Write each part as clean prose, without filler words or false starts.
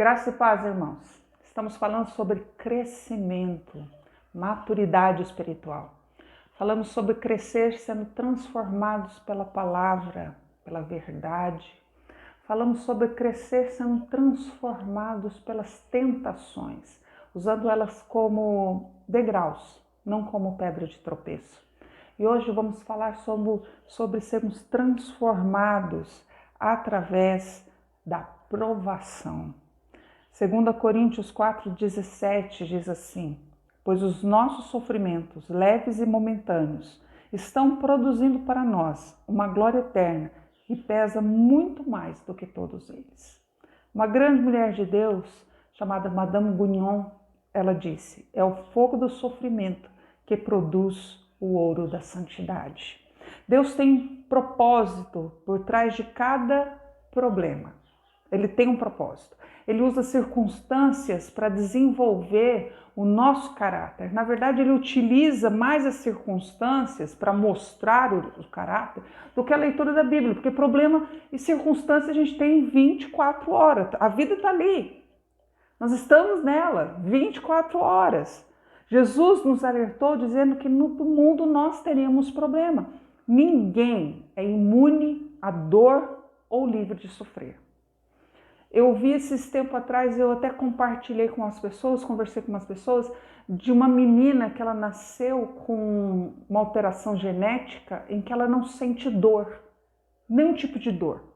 Graça e paz, irmãos. Estamos falando sobre crescimento, maturidade espiritual. Falamos sobre crescer sendo transformados pela palavra, pela verdade. Falamos sobre crescer sendo transformados pelas tentações, usando elas como degraus, não como pedra de tropeço. E hoje vamos falar sobre sermos transformados através da provação. 2 Coríntios 4,17 diz assim: pois os nossos sofrimentos, leves e momentâneos, estão produzindo para nós uma glória eterna que pesa muito mais do que todos eles. Uma grande mulher de Deus, chamada Madame Guyon, ela disse: é o fogo do sofrimento que produz o ouro da santidade. Deus tem propósito por trás de cada problema. Ele tem um propósito. Ele usa circunstâncias para desenvolver o nosso caráter. Na verdade, ele utiliza mais as circunstâncias para mostrar o caráter do que a leitura da Bíblia, porque problema e circunstância a gente tem 24 horas. A vida está ali. Nós estamos nela 24 horas. Jesus nos alertou dizendo que no mundo nós teríamos problema. Ninguém é imune à dor ou livre de sofrer. Eu vi esses tempos atrás, eu até compartilhei com as pessoas, conversei com umas pessoas, de uma menina que ela nasceu com uma alteração genética em que ela não sente dor, nenhum tipo de dor.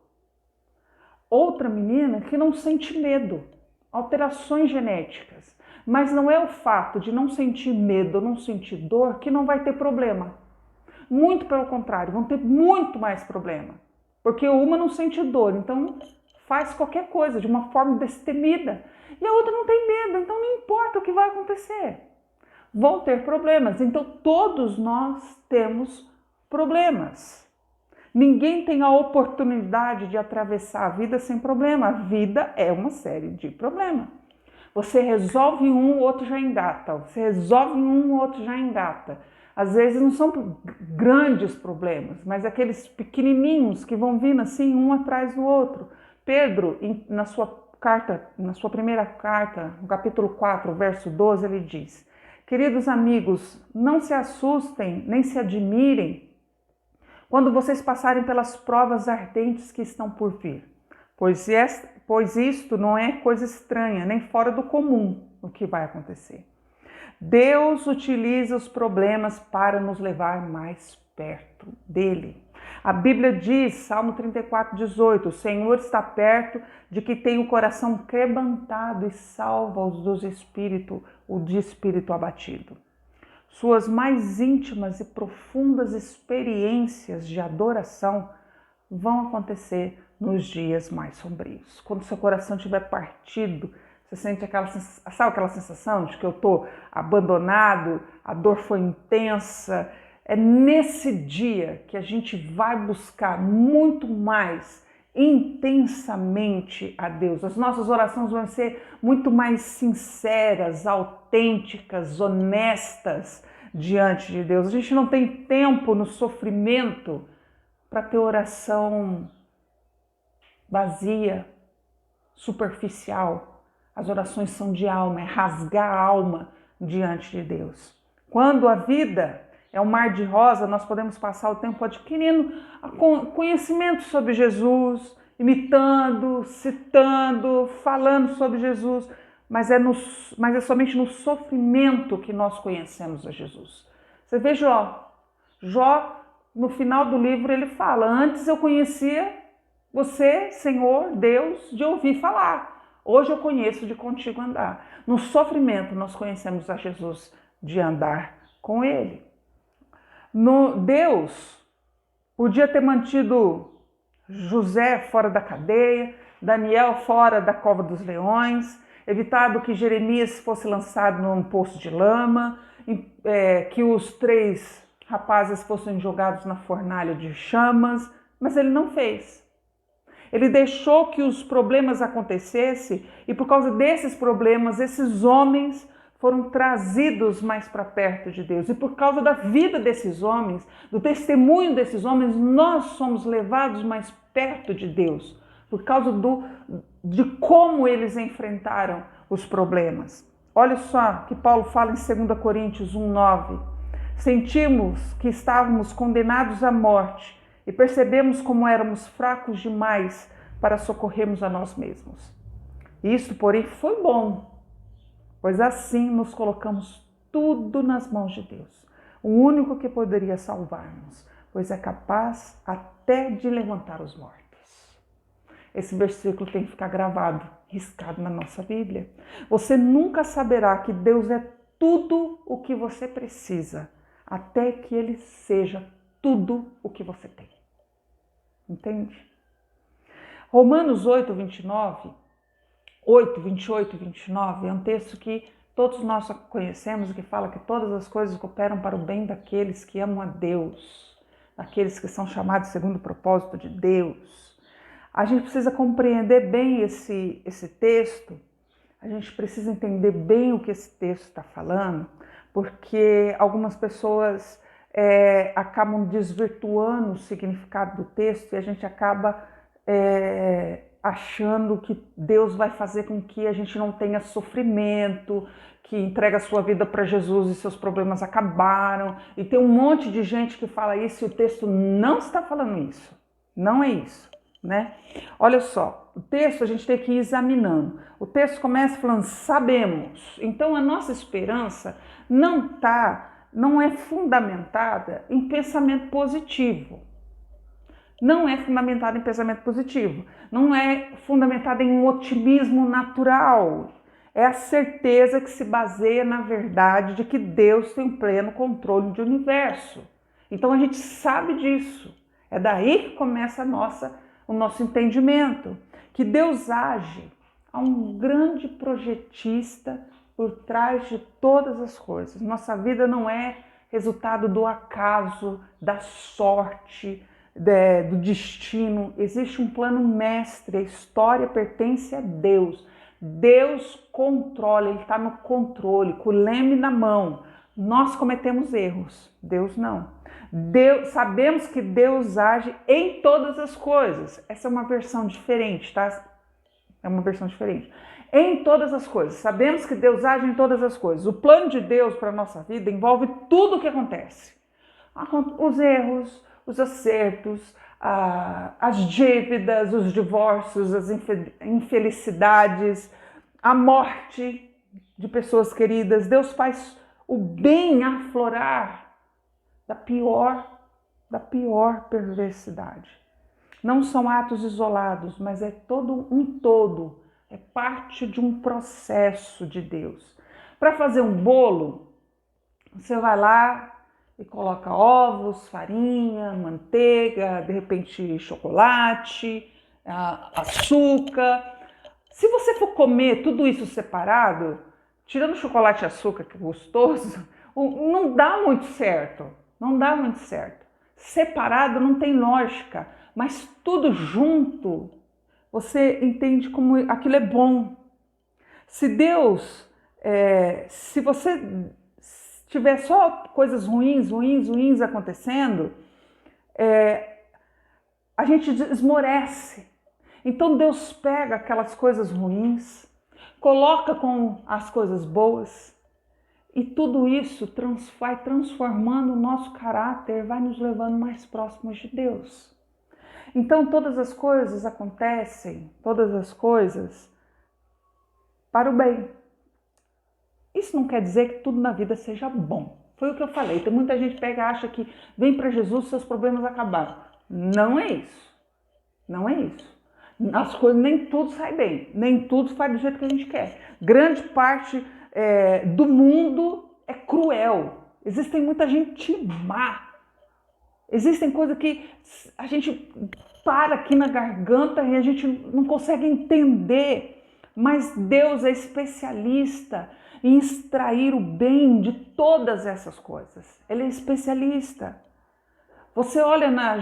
Outra menina que não sente medo, alterações genéticas. Mas não é o fato de não sentir medo ou não sentir dor que não vai ter problema. Muito pelo contrário, vão ter muito mais problema. Porque uma não sente dor, então faz qualquer coisa de uma forma destemida. E a outra não tem medo, então não importa o que vai acontecer. Vão ter problemas, então todos nós temos problemas. Ninguém tem a oportunidade de atravessar a vida sem problema. A vida é uma série de problemas. Você resolve um, o outro já engata. Você resolve um, o outro já engata. Às vezes não são grandes problemas, mas aqueles pequenininhos que vão vindo assim, um atrás do outro. Pedro, na sua primeira carta, no capítulo 4, verso 12, ele diz: queridos amigos, não se assustem, nem se admirem quando vocês passarem pelas provas ardentes que estão por vir, pois isto não é coisa estranha, nem fora do comum o que vai acontecer. Deus utiliza os problemas para nos levar mais perto dele. A Bíblia diz, Salmo 34:18, o Senhor está perto de quem tem o coração quebrantado e salva-os o de espírito abatido. Suas mais íntimas e profundas experiências de adoração vão acontecer nos dias mais sombrios. Quando seu coração estiver partido, você sente aquela sensação de que eu estou abandonado, a dor foi intensa. É nesse dia que a gente vai buscar muito mais intensamente a Deus. As nossas orações vão ser muito mais sinceras, autênticas, honestas diante de Deus. A gente não tem tempo no sofrimento para ter oração vazia, superficial. As orações são de alma, é rasgar a alma diante de Deus. Quando a vida é um mar de rosa, nós podemos passar o tempo adquirindo conhecimento sobre Jesus, imitando, citando, falando sobre Jesus, mas é somente no sofrimento que nós conhecemos a Jesus. Você vê Jó. Jó, no final do livro, ele fala: antes eu conhecia você, Senhor, Deus, de ouvir falar. Hoje eu conheço de contigo andar. No sofrimento nós conhecemos a Jesus de andar com ele. Deus podia ter mantido José fora da cadeia, Daniel fora da cova dos leões, evitado que Jeremias fosse lançado num poço de lama, que os 3 rapazes fossem jogados na fornalha de chamas, mas ele não fez. Ele deixou que os problemas acontecessem e por causa desses problemas, esses homens foram trazidos mais para perto de Deus. E por causa da vida desses homens, do testemunho desses homens, nós somos levados mais perto de Deus. por causa de como eles enfrentaram os problemas. Olha só que Paulo fala em 2 Coríntios 1:9. Sentimos que estávamos condenados à morte e percebemos como éramos fracos demais para socorrermos a nós mesmos. Isto, porém, foi bom, pois assim nos colocamos tudo nas mãos de Deus, o único que poderia salvar-nos, pois é capaz até de levantar os mortos. Esse versículo tem que ficar gravado, riscado na nossa Bíblia. Você nunca saberá que Deus é tudo o que você precisa, até que Ele seja tudo o que você tem. Entende? Romanos 8:28 e 29 é um texto que todos nós conhecemos e que fala que todas as coisas cooperam para o bem daqueles que amam a Deus, daqueles que são chamados segundo o propósito de Deus. A gente precisa compreender bem esse texto, a gente precisa entender bem o que esse texto está falando, porque algumas pessoas acabam desvirtuando o significado do texto e a gente acaba achando que Deus vai fazer com que a gente não tenha sofrimento, que entrega a sua vida para Jesus e seus problemas acabaram. E tem um monte de gente que fala isso e o texto não está falando isso. Não é isso, né? Olha só, o texto a gente tem que ir examinando. O texto começa falando, sabemos. Então a nossa esperança não é fundamentada em pensamento positivo. Não é fundamentada em pensamento positivo. Não é fundamentada em um otimismo natural. É a certeza que se baseia na verdade de que Deus tem um pleno controle do universo. Então a gente sabe disso. É daí que começa o nosso entendimento. Que Deus age. Há um grande projetista por trás de todas as coisas. Nossa vida não é resultado do acaso, da sorte, do destino. Existe um plano mestre, a história pertence a Deus. Deus controla, Ele está no controle, com o leme na mão. Nós cometemos erros, Deus não. Sabemos que Deus age em todas as coisas. Essa é uma versão diferente, tá? É uma versão diferente. Em todas as coisas. Sabemos que Deus age em todas as coisas. O plano de Deus para a nossa vida envolve tudo o que acontece. Os erros, os acertos, as dívidas, os divórcios, as infelicidades, a morte de pessoas queridas. Deus faz o bem aflorar da pior perversidade. Não são atos isolados, mas é todo um todo. É parte de um processo de Deus. Para fazer um bolo, você vai lá e coloca ovos, farinha, manteiga, de repente chocolate, açúcar. Se você for comer tudo isso separado, tirando chocolate e açúcar, que é gostoso, não dá muito certo. Não dá muito certo. Separado não tem lógica, mas tudo junto, você entende como aquilo é bom. Se você tiver só coisas ruins acontecendo, a gente esmorece. Então Deus pega aquelas coisas ruins, coloca com as coisas boas, e tudo isso vai transformando o nosso caráter, vai nos levando mais próximos de Deus. Então todas as coisas acontecem, todas as coisas para o bem. Isso não quer dizer que tudo na vida seja bom. Foi o que eu falei. Tem muita gente que pega e acha que vem para Jesus, seus problemas acabaram. Não é isso. Não é isso. As coisas, nem tudo sai bem. Nem tudo sai do jeito que a gente quer. Grande parte do mundo é cruel. Existem muita gente má. Existem coisas que a gente para aqui na garganta e a gente não consegue entender. Mas Deus é especialista em extrair o bem de todas essas coisas. Ele é especialista. Você olha na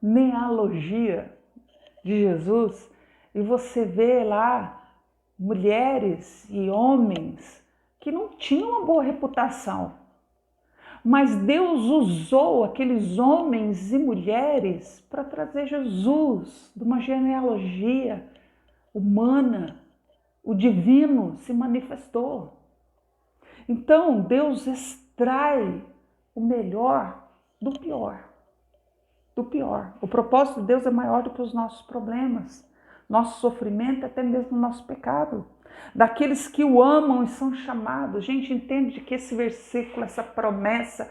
genealogia de Jesus e você vê lá mulheres e homens que não tinham uma boa reputação. Mas Deus usou aqueles homens e mulheres para trazer Jesus de uma genealogia humana. O divino se manifestou. Então, Deus extrai o melhor do pior. Do pior. O propósito de Deus é maior do que os nossos problemas, nosso sofrimento, até mesmo o nosso pecado. Daqueles que o amam e são chamados. Gente, entende que esse versículo, essa promessa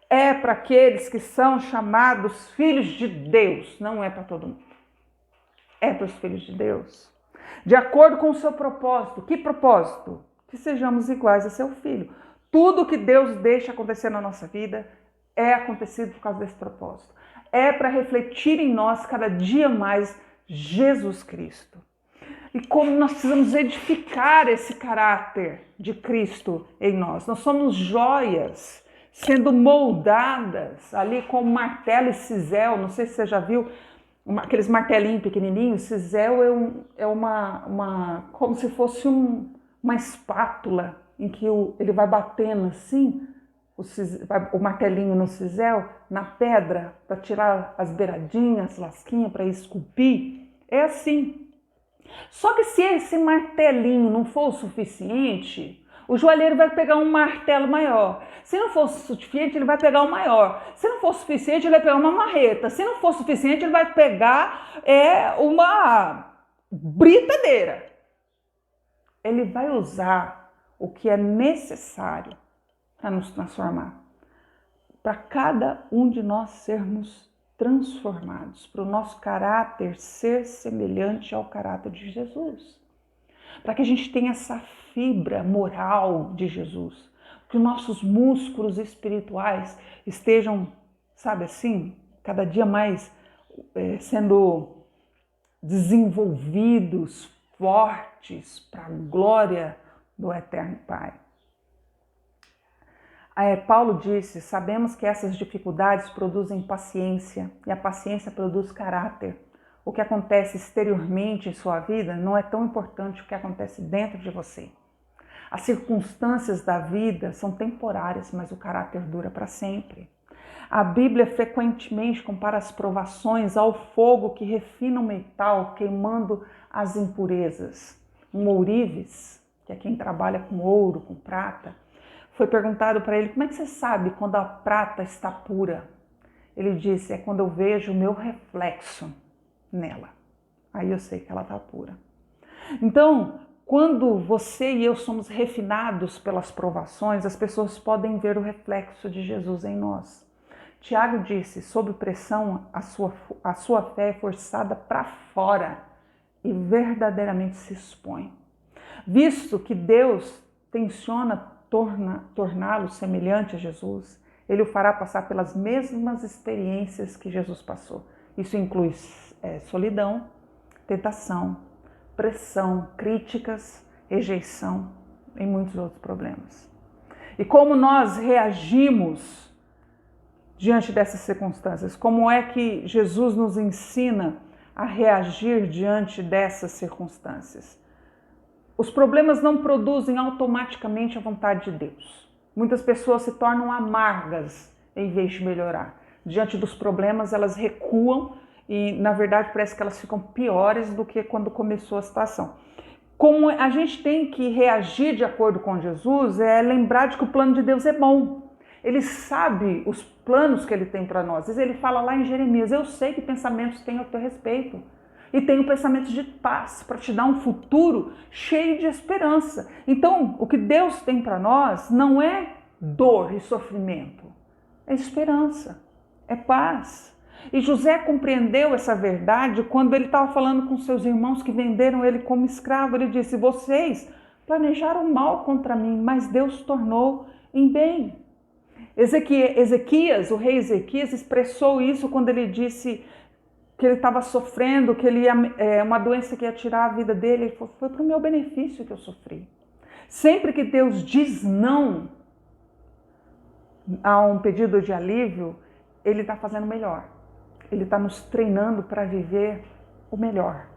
é para aqueles que são chamados filhos de Deus, não é para todo mundo. É para os filhos de Deus. De acordo com o seu propósito. Que propósito? Que sejamos iguais a seu filho. Tudo que Deus deixa acontecer na nossa vida é acontecido por causa desse propósito. É para refletir em nós cada dia mais Jesus Cristo. E como nós precisamos edificar esse caráter de Cristo em nós. Nós somos joias sendo moldadas ali com martelo e cisel. Não sei se você já viu aqueles martelinhos pequenininhos. Cisel é uma como se fosse uma espátula em que ele vai batendo assim, o martelinho no cisel, na pedra, para tirar as beiradinhas, as lasquinhas, para esculpir. É assim. Só que se esse martelinho não for o suficiente, o joalheiro vai pegar um martelo maior. Se não for suficiente, ele vai pegar um maior. Se não for suficiente, ele vai pegar uma marreta. Se não for suficiente, ele vai pegar uma britadeira. Ele vai usar o que é necessário para nos transformar. Para cada um de nós sermos transformados, para o nosso caráter ser semelhante ao caráter de Jesus. Para que a gente tenha essa fibra moral de Jesus, que os nossos músculos espirituais estejam, sabe assim, cada dia mais sendo desenvolvidos, fortes, para a glória do Eterno Pai. Paulo disse, sabemos que essas dificuldades produzem paciência e a paciência produz caráter. O que acontece exteriormente em sua vida não é tão importante o que acontece dentro de você. As circunstâncias da vida são temporárias, mas o caráter dura para sempre. A Bíblia frequentemente compara as provações ao fogo que refina o metal, queimando as impurezas. Um ourives, que é quem trabalha com ouro, com prata, foi perguntado para ele, como é que você sabe quando a prata está pura? Ele disse, é quando eu vejo o meu reflexo nela. Aí eu sei que ela está pura. Então, quando você e eu somos refinados pelas provações, as pessoas podem ver o reflexo de Jesus em nós. Tiago disse, sob pressão, a sua fé é forçada para fora e verdadeiramente se expõe. Visto que Deus tenciona torná-lo semelhante a Jesus, ele o fará passar pelas mesmas experiências que Jesus passou. Isso inclui solidão, tentação, pressão, críticas, rejeição e muitos outros problemas. E como nós reagimos diante dessas circunstâncias? Como é que Jesus nos ensina a reagir diante dessas circunstâncias? Os problemas não produzem automaticamente a vontade de Deus. Muitas pessoas se tornam amargas em vez de melhorar. Diante dos problemas, elas recuam e, na verdade, parece que elas ficam piores do que quando começou a situação. Como a gente tem que reagir de acordo com Jesus, é lembrar de que o plano de Deus é bom. Ele sabe os planos que ele tem para nós. Ele fala lá em Jeremias, eu sei que pensamentos têm a teu respeito. E tenho pensamentos de paz para te dar um futuro cheio de esperança. Então, o que Deus tem para nós não é dor e sofrimento, é esperança, é paz. E José compreendeu essa verdade quando ele estava falando com seus irmãos que venderam ele como escravo. Ele disse, vocês planejaram mal contra mim, mas Deus tornou em bem. Ezequias, o rei Ezequias, expressou isso quando ele disse que ele estava sofrendo, que ele uma doença que ia tirar a vida dele. Ele falou, foi para o meu benefício que eu sofri. Sempre que Deus diz não a um pedido de alívio, ele está fazendo melhor. Ele está nos treinando para viver o melhor.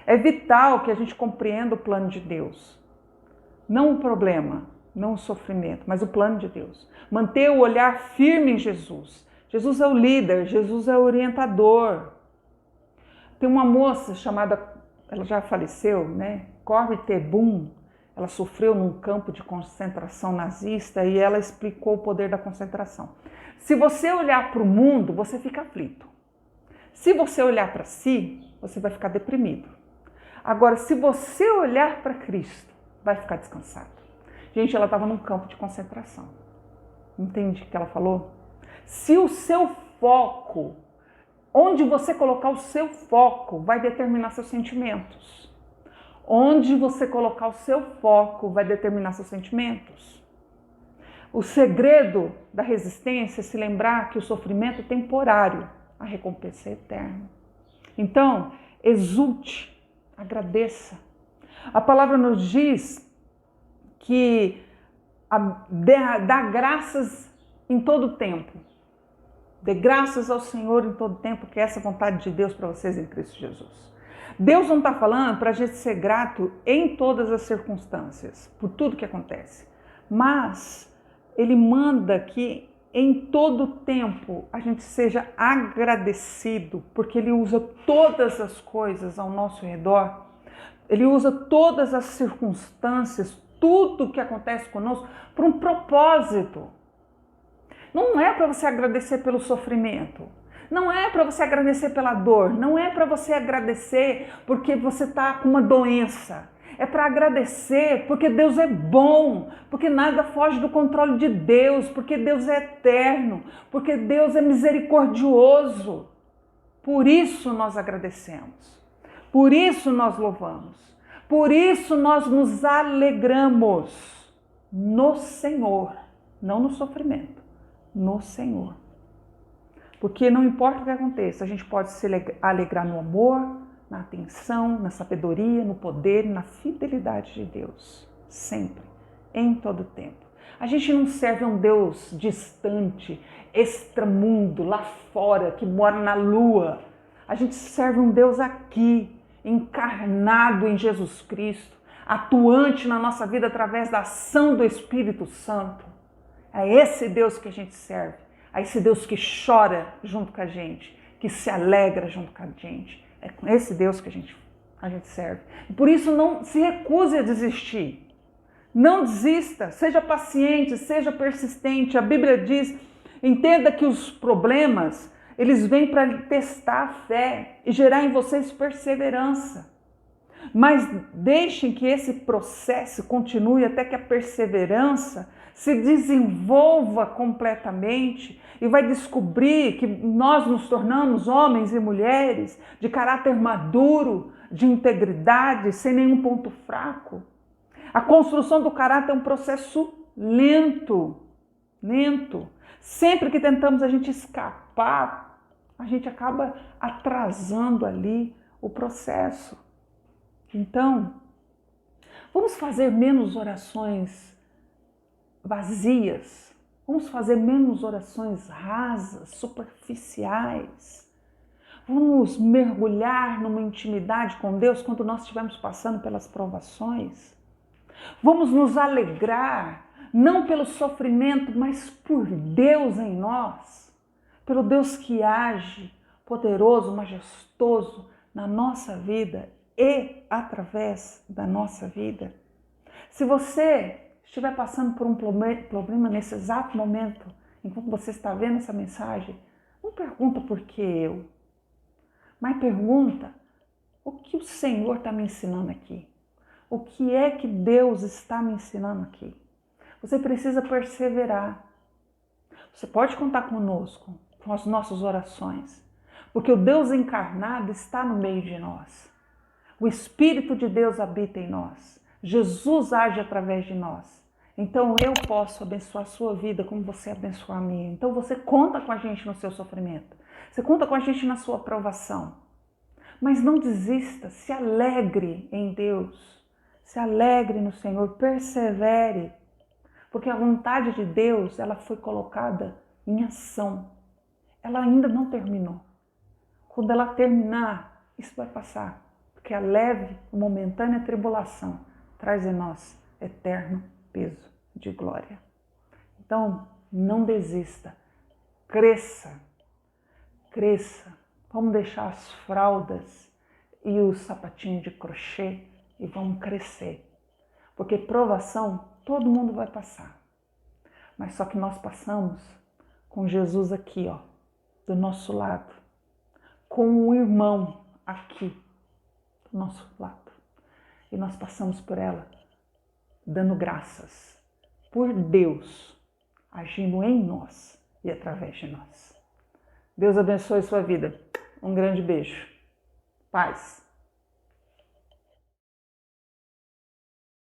É vital que a gente compreenda o plano de Deus, não o problema. não o sofrimento, mas o plano de Deus. Manter o olhar firme em Jesus. Jesus é o líder, Jesus é o orientador. Tem uma moça chamada, ela já faleceu, né? Corrie ten Boom. Ela sofreu num campo de concentração nazista e ela explicou o poder da concentração. Se você olhar para o mundo, você fica aflito. Se você olhar para si, você vai ficar deprimido. Agora, se você olhar para Cristo, vai ficar descansado. Gente, ela estava num campo de concentração. Entende o que ela falou? Se o seu foco, onde você colocar o seu foco, vai determinar seus sentimentos. Onde você colocar o seu foco, vai determinar seus sentimentos. O segredo da resistência é se lembrar que o sofrimento é temporário, a recompensa é eterna. Então, exulte, agradeça. A palavra nos diz que dá graças em todo tempo. Dê graças ao Senhor em todo tempo, que é essa a vontade de Deus para vocês em Cristo Jesus. Deus não está falando para a gente ser grato em todas as circunstâncias, por tudo que acontece. Mas Ele manda que em todo tempo a gente seja agradecido, porque Ele usa todas as coisas ao nosso redor. Ele usa todas as circunstâncias, tudo que acontece conosco, para um propósito. Não é para você agradecer pelo sofrimento. Não é para você agradecer pela dor, não é para você agradecer porque você está com uma doença. É para agradecer porque Deus é bom, porque nada foge do controle de Deus, porque Deus é eterno, porque Deus é misericordioso. Por isso nós agradecemos, por isso nós louvamos, por isso nós nos alegramos no Senhor, não no sofrimento, no Senhor. Porque não importa o que aconteça, a gente pode se alegrar no amor, na atenção, na sabedoria, no poder e na fidelidade de Deus. Sempre, em todo tempo. A gente não serve a um Deus distante, extramundo, lá fora, que mora na lua. A gente serve um Deus aqui, encarnado em Jesus Cristo, atuante na nossa vida através da ação do Espírito Santo. É esse Deus que a gente serve. A esse Deus que chora junto com a gente, que se alegra junto com a gente. É com esse Deus que a gente serve. E por isso não se recuse a desistir. Não desista, seja paciente, seja persistente. A Bíblia diz, entenda que os problemas, eles vêm para testar a fé e gerar em vocês perseverança. Mas deixem que esse processo continue até que a perseverança se desenvolva completamente e vai descobrir que nós nos tornamos homens e mulheres de caráter maduro, de integridade, sem nenhum ponto fraco. A construção do caráter é um processo lento. Sempre que tentamos a gente escapar, a gente acaba atrasando ali o processo. Então, vamos fazer menos orações vazias, vamos fazer menos orações rasas, superficiais. Vamos mergulhar numa intimidade com Deus quando nós estivermos passando pelas provações. Vamos nos alegrar, não pelo sofrimento, mas por Deus em nós, pelo Deus que age, poderoso, majestoso na nossa vida e através da nossa vida. Se você estiver passando por um problema nesse exato momento, enquanto você está vendo essa mensagem, não pergunta por que eu, mas pergunta o que o Senhor está me ensinando aqui. O que é que Deus está me ensinando aqui? Você precisa perseverar. Você pode contar conosco, com as nossas orações, porque o Deus encarnado está no meio de nós. O Espírito de Deus habita em nós. Jesus age através de nós. Então eu posso abençoar a sua vida como você abençoa a minha. Então você conta com a gente no seu sofrimento. Você conta com a gente na sua provação. Mas não desista, se alegre em Deus. Se alegre no Senhor, persevere. Porque a vontade de Deus, ela foi colocada em ação. Ela ainda não terminou. Quando ela terminar, isso vai passar. Porque a leve, momentânea tribulação traz em nós eterno peso. de glória. Então, não desista, cresça, cresça. Vamos deixar as fraldas e o sapatinho de crochê e vamos crescer. Porque provação todo mundo vai passar. Mas só que nós passamos com Jesus aqui, ó, do nosso lado. Com o irmão aqui, do nosso lado. E nós passamos por ela dando graças por Deus agindo em nós e através de nós. Deus abençoe sua vida. Um grande beijo. Paz.